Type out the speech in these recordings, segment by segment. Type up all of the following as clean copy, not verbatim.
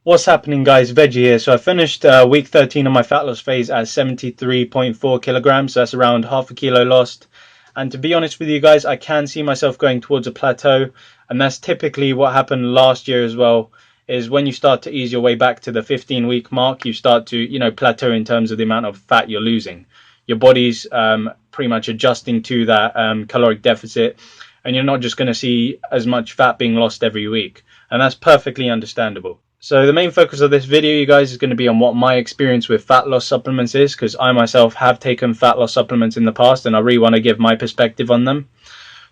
What's happening, guys? Veggie here. So I finished week 13 of my fat loss phase at 73.4 kilograms. So that's around half a kilo lost. And to be honest with you guys, I can see myself going towards a plateau. And that's typically what happened last year as well, is when you start to ease your way back to the 15-week mark, you start to, plateau in terms of the amount of fat you're losing. Your body's pretty much adjusting to that caloric deficit. And you're not just going to see as much fat being lost every week. And that's perfectly understandable. So the main focus of this video, you guys, is going to be on what my experience with fat loss supplements is, because I myself have taken fat loss supplements in the past and I really want to give my perspective on them.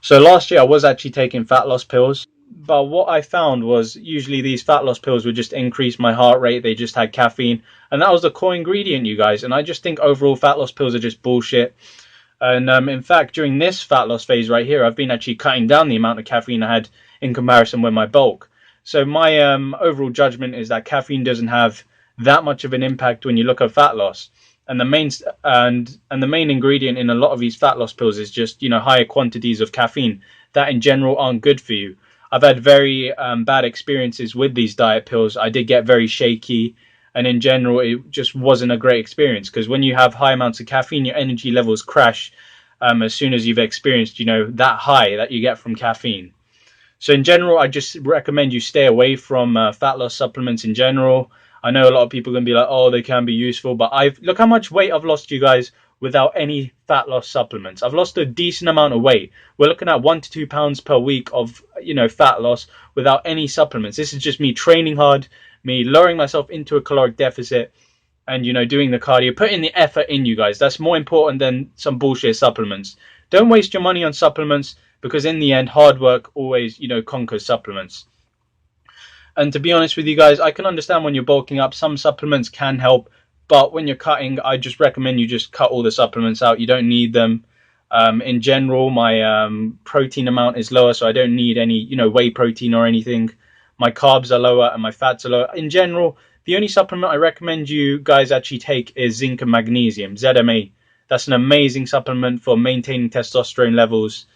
So last year I was actually taking fat loss pills, but what I found was usually these fat loss pills would just increase my heart rate. They just had caffeine, and that was the core ingredient, you guys. And I just think overall fat loss pills are just bullshit. And in fact, during this fat loss phase right here, I've been actually cutting down the amount of caffeine I had in comparison with my bulk. So my overall judgment is that caffeine doesn't have that much of an impact when you look at fat loss. And the main ingredient in a lot of these fat loss pills is just, higher quantities of caffeine that in general aren't good for you. I've had very bad experiences with these diet pills. I did get very shaky, and in general it just wasn't a great experience, because when you have high amounts of caffeine, your energy levels crash as soon as you've experienced, that high that you get from caffeine. So in general, I just recommend you stay away from fat loss supplements in general. I know a lot of people are going to be like, oh, they can be useful, but look how much weight I've lost, you guys, without any fat loss supplements. I've lost a decent amount of weight. We're looking at 1 to 2 pounds per week of, fat loss without any supplements. This is just me training hard, me lowering myself into a caloric deficit, and, doing the cardio, putting the effort in, you guys. That's more important than some bullshit supplements. Don't waste your money on supplements, because in the end, hard work always, conquers supplements. And to be honest with you guys, I can understand when you're bulking up, some supplements can help, but when you're cutting, I just recommend you just cut all the supplements out. You don't need them. In general, my protein amount is lower, so I don't need any, whey protein or anything. My carbs are lower and my fats are lower. In general, the only supplement I recommend you guys actually take is zinc and magnesium, ZMA. That's an amazing supplement for maintaining testosterone levels.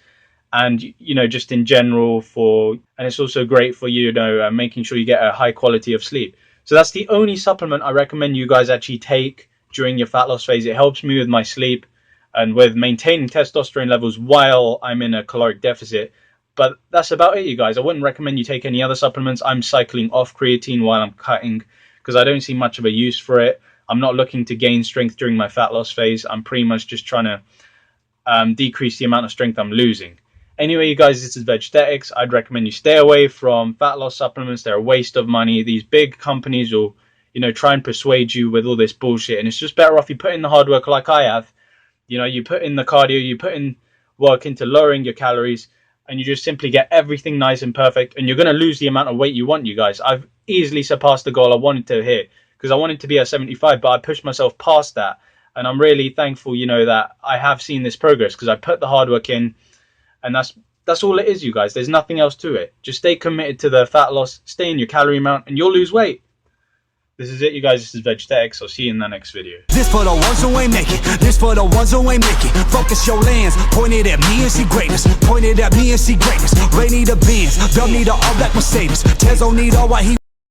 And, just in general and it's also great for, making sure you get a high quality of sleep. So that's the only supplement I recommend you guys actually take during your fat loss phase. It helps me with my sleep and with maintaining testosterone levels while I'm in a caloric deficit. But that's about it, you guys. I wouldn't recommend you take any other supplements. I'm cycling off creatine while I'm cutting, because I don't see much of a use for it. I'm not looking to gain strength during my fat loss phase. I'm pretty much just trying to decrease the amount of strength I'm losing. Anyway, you guys, this is Vegstetics. I'd recommend you stay away from fat loss supplements. They're a waste of money. These big companies will, try and persuade you with all this bullshit. And it's just better off you put in the hard work like I have. You put in the cardio, you put in work into lowering your calories, and you just simply get everything nice and perfect. And you're going to lose the amount of weight you want, you guys. I've easily surpassed the goal I wanted to hit, because I wanted to be at 75, but I pushed myself past that. And I'm really thankful, that I have seen this progress, because I put the hard work in. And that's all it is, you guys. There's nothing else to it. Just stay committed to the fat loss, stay in your calorie amount, and you'll lose weight. This is it, you guys. This is Vegstetics. I'll see you in the next video. This for the ones who ain't make it. This for the ones who ain't make it. Focus your lens. Point it at me and see greatness. Point it at me and see greatness. Ray need a Benz. Dub need a all black Mercedes. Tezo need all white.